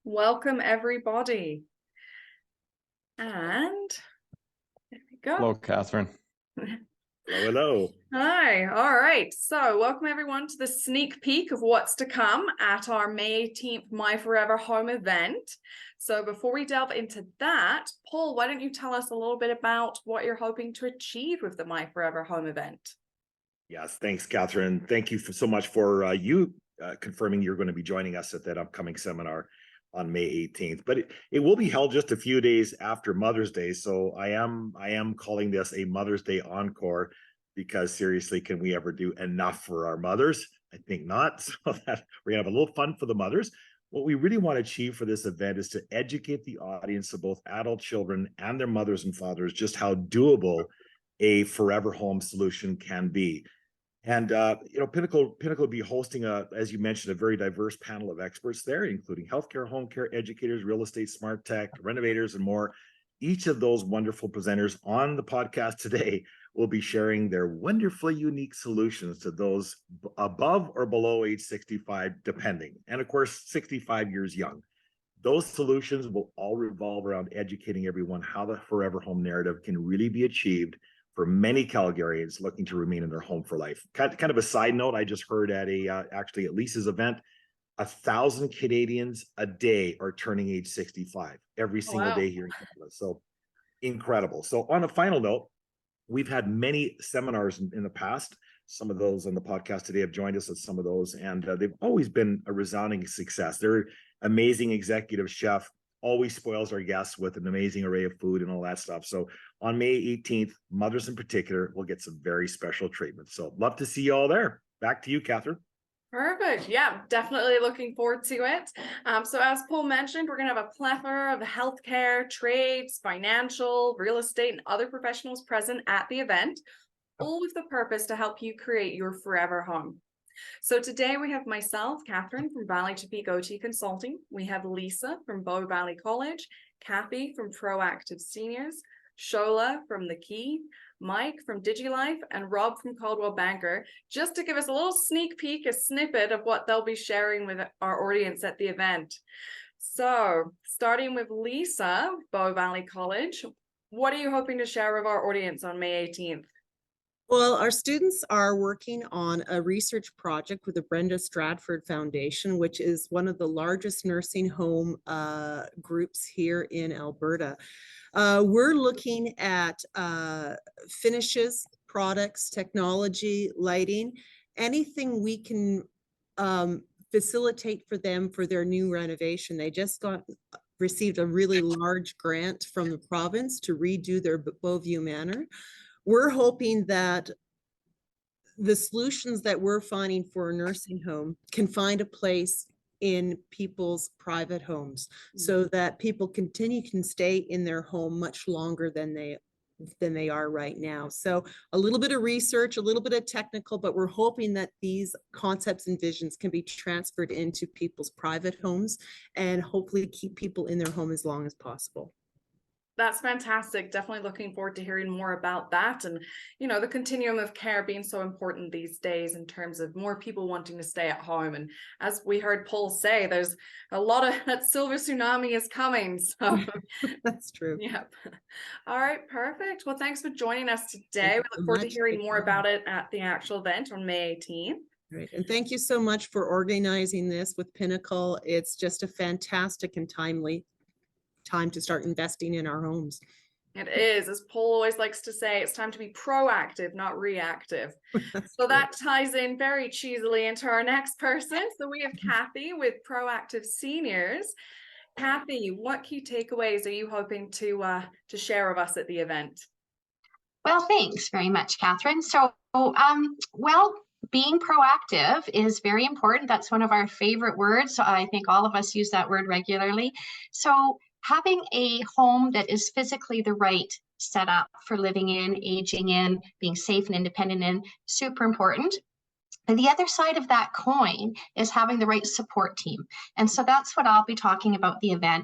Welcome, everybody. And there we go. Hello, Catherine. Hello. Hi. All right. So welcome, everyone, to the sneak peek of what's to come at our May 18th My Forever Home event. So before we delve into that, Paul, why don't you tell us a little bit about what you're hoping to achieve with the My Forever Home event? Yes, thanks, Catherine. Thank you so much for you confirming you're going to be joining us at that upcoming seminar on May 18th. But it will be held just a few days after Mother's Day. So I am calling this a Mother's Day encore, because seriously, can we ever do enough for our mothers? I think not. So that we're going to have a little fun for the mothers. What we really want to achieve for this event is to educate the audience of both adult children and their mothers and fathers just how doable a forever home solution can be. And Pinnacle will be hosting as you mentioned, a very diverse panel of experts there, including healthcare, home care educators, real estate, smart tech, renovators, and more. Each of those wonderful presenters on the podcast today will be sharing their wonderfully unique solutions to those above or below age 65, depending, and of course, 65 years young. Those solutions will all revolve around educating everyone how the forever home narrative can really be achieved for many Calgarians looking to remain in their home for life. Kind of a side note, I just heard at actually at Lisa's event, 1,000 Canadians a day are turning age 65 every single day here in Canada. So incredible. So on a final note, we've had many seminars in the past. Some of those on the podcast today have joined us at some of those, and they've always been a resounding success. They're amazing executive chef, always spoils our guests with an amazing array of food and all that stuff. So on May 18th, mothers in particular will get some very special treatment. So love to see you all there. Back to you, Catherine. Perfect. Yeah, definitely looking forward to it. So as Paul mentioned, we're going to have a plethora of healthcare, trades, financial, real estate, and other professionals present at the event, all with the purpose to help you create your forever home. So today we have myself, Catherine, from Valley to Peak OT Consulting. We have Lisa from Bow Valley College, Kathy from Proactive Seniors, Shola from The Key, Mike from DigiLife, and Rob from Caldwell Banker, just to give us a little sneak peek, a snippet of what they'll be sharing with our audience at the event. So starting with Lisa, Bow Valley College, what are you hoping to share with our audience on May 18th? Well, our students are working on a research project with the Brenda Stratford Foundation, which is one of the largest nursing home groups here in Alberta. We're looking at finishes, products, technology, lighting, anything we can facilitate for them for their new renovation. They just received a really large grant from the province to redo their Beauview Manor. We're hoping that the solutions that we're finding for a nursing home can find a place in people's private homes, so that people can stay in their home much longer than they are right now. So a little bit of research, a little bit of technical, but we're hoping that these concepts and visions can be transferred into people's private homes and hopefully keep people in their home as long as possible. That's fantastic. Definitely looking forward to hearing more about that. And, the continuum of care being so important these days in terms of more people wanting to stay at home. And as we heard Paul say, there's a lot of that silver tsunami is coming. So that's true. Yep. All right. Perfect. Well, thanks for joining us today. We look forward to hearing more about it at the actual event on May 18th. Right. And thank you so much for organizing this with Pinnacle. It's just a fantastic and timely time to start investing in our homes. It is, as Paul always likes to say, it's time to be proactive, not reactive. So that ties in very cheesily into our next person. So we have Kathy with Proactive Seniors. Kathy, what key takeaways are you hoping to share with us at the event? Well, thanks very much, Catherine. So, being proactive is very important. That's one of our favorite words. So I think all of us use that word regularly. So having a home that is physically the right setup for living in, aging in, being safe and independent in, super important. And the other side of that coin is having the right support team. And so that's what I'll be talking about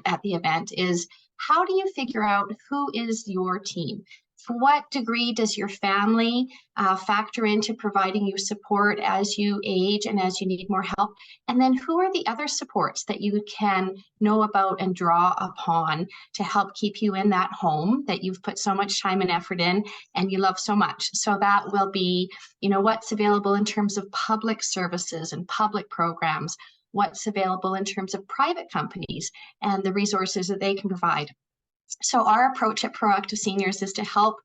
at the event is how do you figure out who is your team? To what degree does your family factor into providing you support as you age and as you need more help? And then who are the other supports that you can know about and draw upon to help keep you in that home that you've put so much time and effort in and you love so much? So that will be, you know, what's available in terms of public services and public programs, what's available in terms of private companies and the resources that they can provide. So our approach at Proactive Seniors is to help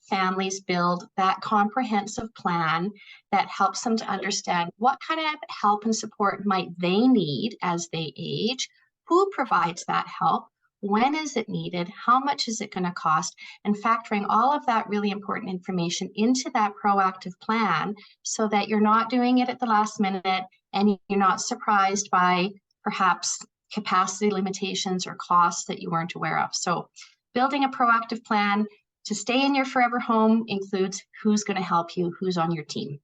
families build that comprehensive plan that helps them to understand what kind of help and support might they need as they age, who provides that help, when is it needed, how much is it going to cost, and factoring all of that really important information into that proactive plan so that you're not doing it at the last minute and you're not surprised by perhaps capacity limitations or costs that you weren't aware of. So building a proactive plan to stay in your forever home includes who's going to help you, who's on your team.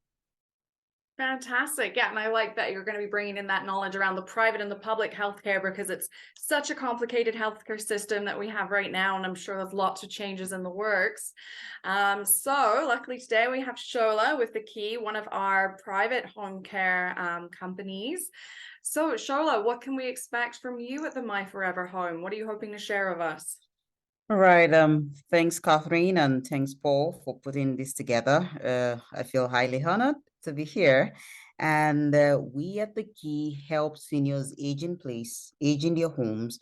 Fantastic. Yeah, and I like that you're going to be bringing in that knowledge around the private and the public healthcare, because it's such a complicated healthcare system that we have right now, and I'm sure there's lots of changes in the works. So luckily today we have Shola with the Key, one of our private home care companies. So Shola, what can we expect from you at the My Forever Home? What are you hoping to share with us? All right. Thanks, Catherine, and thanks, Paul, for putting this together. I feel highly honored to be here. And we at the Key help seniors age in place, age in their homes,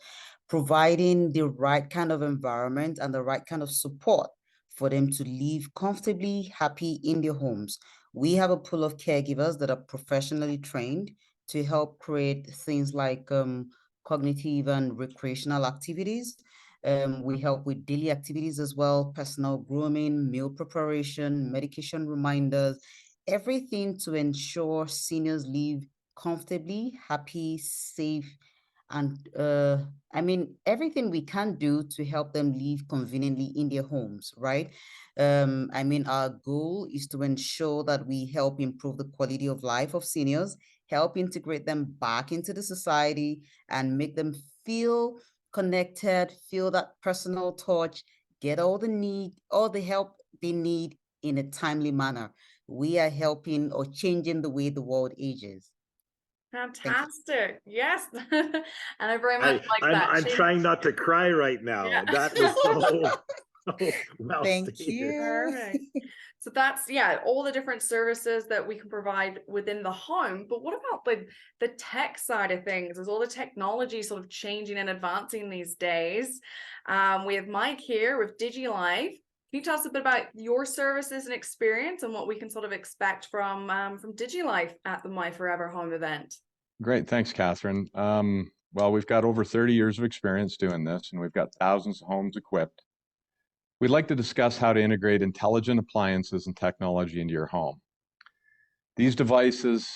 providing the right kind of environment and the right kind of support for them to live comfortably, happy in their homes. We have a pool of caregivers that are professionally trained to help create things like cognitive and recreational activities. We help with daily activities as well, personal grooming, meal preparation, medication reminders, everything to ensure seniors live comfortably, happy, safe, and everything we can do to help them live conveniently in their homes, right? Our goal is to ensure that we help improve the quality of life of seniors, help integrate them back into the society, and make them feel connected, feel that personal touch, get all the help they need in a timely manner. We are helping or changing the way the world ages. Fantastic. Yes. And I very much like that. I'm trying not to cry right now. Yeah. That was so well Thank stated. you. Perfect. So that's, yeah, all the different services that we can provide within the home. But what about the tech side of things? Is all the technology sort of changing and advancing these days? We have Mike here with DigiLife. Can you tell us a bit about your services and experience and what we can sort of expect from DigiLife at the My Forever Home event? Great, thanks, Catherine. Well, we've got over 30 years of experience doing this, and we've got thousands of homes equipped. We'd like to discuss how to integrate intelligent appliances and technology into your home. These devices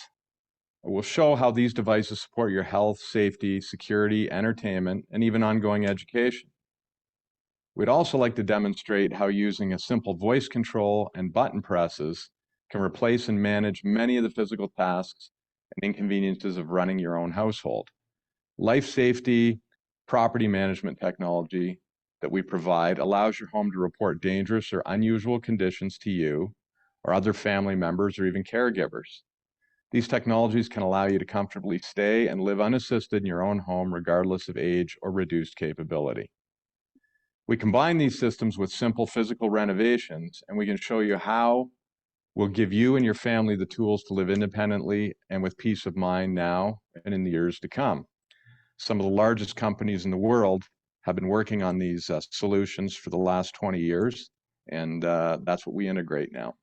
will show how these devices support your health, safety, security, entertainment, and even ongoing education. We'd also like to demonstrate how using a simple voice control and button presses can replace and manage many of the physical tasks and inconveniences of running your own household. Life safety, property management technology that we provide allows your home to report dangerous or unusual conditions to you or other family members or even caregivers. These technologies can allow you to comfortably stay and live unassisted in your own home regardless of age or reduced capability. We combine these systems with simple physical renovations, and we can show you how we'll give you and your family the tools to live independently and with peace of mind now and in the years to come. Some of the largest companies in the world have been working on these solutions for the last 20 years, and that's what we integrate now.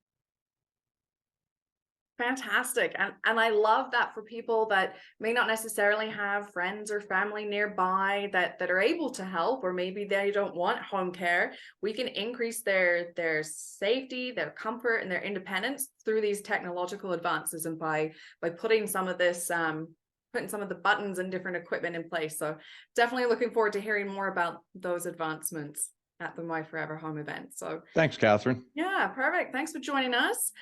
Fantastic. And I love that for people that may not necessarily have friends or family nearby that are able to help, or maybe they don't want home care. We can increase their safety, their comfort, and their independence through these technological advances, and by putting some of this putting some of the buttons and different equipment in place. So definitely looking forward to hearing more about those advancements at the My Forever Home event. So thanks, Catherine. Yeah, perfect. Thanks for joining us.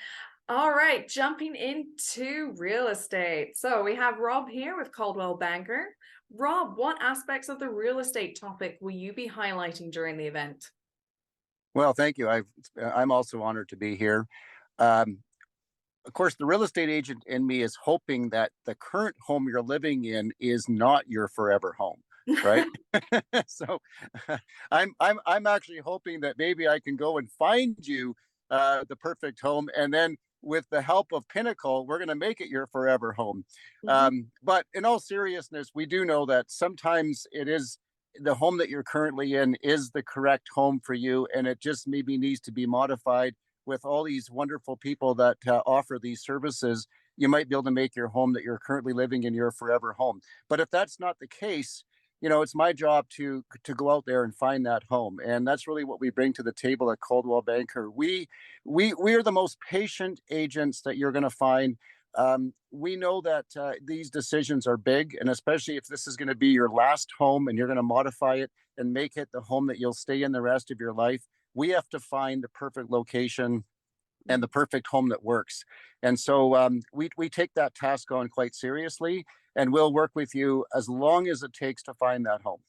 All right, jumping into real estate. So we have Rob here with Coldwell Banker. Rob, what aspects of the real estate topic will you be highlighting during the event? Well, thank you. I'm also honored to be here. Of course, the real estate agent in me is hoping that the current home you're living in is not your forever home, right? So I'm actually hoping that maybe I can go and find you the perfect home, and then with the help of Pinnacle, we're going to make it your forever home. But in all seriousness, we do know that sometimes it is the home that you're currently in is the correct home for you, and it just maybe needs to be modified. With all these wonderful people that offer these services, you might be able to make your home that you're currently living in your forever home. But if that's not the case, you know, it's my job to go out there and find that home, and that's really what we bring to the table at Coldwell Banker. We are the most patient agents that you're going to find. We know that these decisions are big, and especially if this is going to be your last home and you're going to modify it and make it the home that you'll stay in the rest of your life. We have to find the perfect location and the perfect home that works. And so we take that task on quite seriously, and we'll work with you as long as it takes to find that home.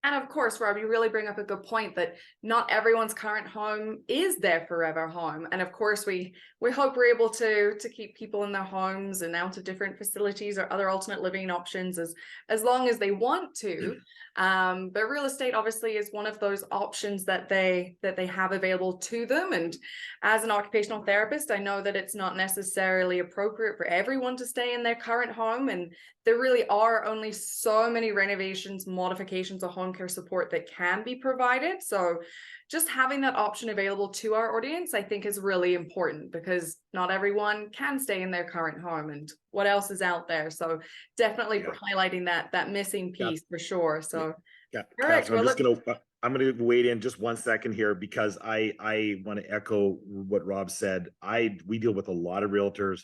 And of course, Rob, you really bring up a good point that not everyone's current home is their forever home. And of course, we hope we're able to keep people in their homes and out of different facilities or other alternate living options as long as they want to. But real estate obviously is one of those options that they have available to them. And as an occupational therapist, I know that it's not necessarily appropriate for everyone to stay in their current home. And there really are only so many renovations, modifications, or home care support that can be provided. So just having that option available to our audience, I think, is really important, because not everyone can stay in their current home, and what else is out there. So definitely highlighting that missing piece for sure. So Catherine, I'm gonna wait in just 1 second here, because I want to echo what Rob said. We deal with a lot of realtors.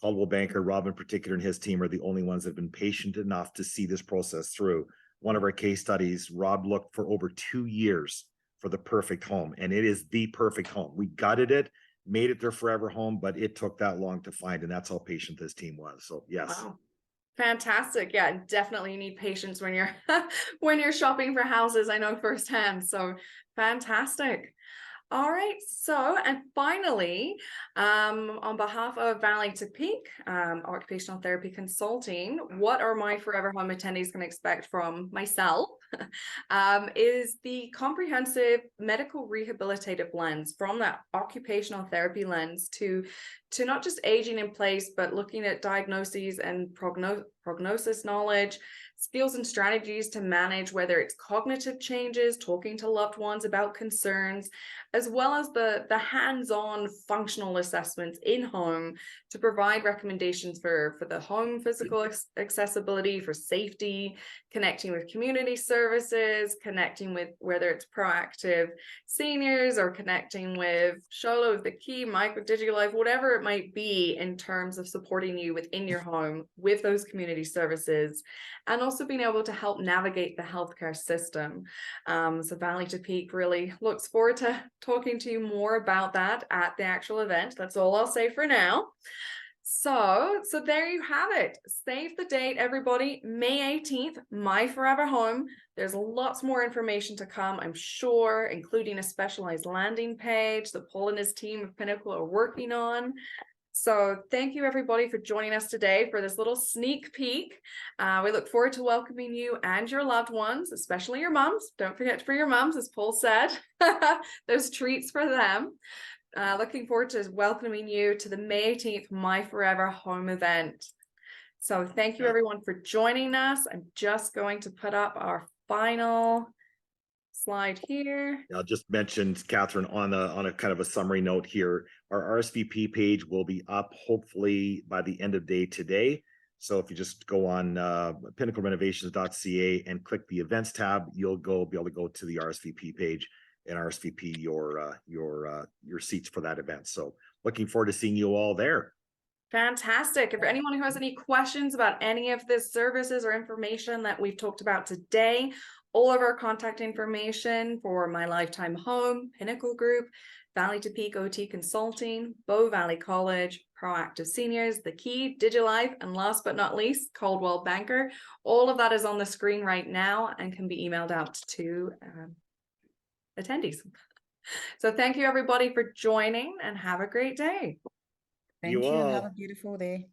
Coldwell Banker, Rob in particular, and his team are the only ones that have been patient enough to see this process through. One of our case studies, Rob looked for over 2 years for the perfect home, and it is the perfect home. We gutted it, made it their forever home, but it took that long to find, and that's how patient this team was. So yes. Wow. Fantastic. Yeah, definitely need patience when you're when you're shopping for houses. I know firsthand. So fantastic. All right. So, and finally, on behalf of Valley to Peak, Occupational Therapy Consulting, what are my Forever Home attendees going to expect from myself is the comprehensive medical rehabilitative lens, from that occupational therapy lens to not just aging in place, but looking at diagnoses and prognosis knowledge, skills and strategies to manage, whether it's cognitive changes, talking to loved ones about concerns, as well as the hands-on functional assessments in home to provide recommendations for the home physical accessibility, for safety, connecting with community services, connecting with whether it's proactive seniors or connecting with Sholo, the key, micro digital life, whatever it might be, in terms of supporting you within your home with those community services, and also being able to help navigate the healthcare system. So Valley to Peak really looks forward to talking to you more about that at the actual event. That's all I'll say for now. So there you have it. Save the date, everybody. May 18th, My Forever Home. There's lots more information to come, I'm sure, including a specialized landing page that Paul and his team of Pinnacle are working on. So thank you, everybody, for joining us today for this little sneak peek. We look forward to welcoming you and your loved ones, especially your moms. Don't forget for your moms, as Paul said, there's treats for them. Looking forward to welcoming you to the May 18th My Forever Home event. So thank you, everyone, for joining us. I'm just going to put up our final slide here. I'll just mention, Catherine, on a kind of a summary note here, our RSVP page will be up hopefully by the end of day today. So if you just go on pinnaclerenovations.ca and click the events tab, you'll be able to go to the RSVP page and RSVP your seats for that event. So looking forward to seeing you all there. Fantastic. If anyone who has any questions about any of the services or information that we've talked about today, all of our contact information for MyLifetimeHome, Pinnacle Group, Valley to Peak OT Consulting, Bow Valley College, Proactive Seniors, The Key, DigiLife, and last but not least, Coldwell Banker. All of that is on the screen right now and can be emailed out to attendees. So thank you everybody for joining and have a great day. Thank You you and have all. a beautiful day.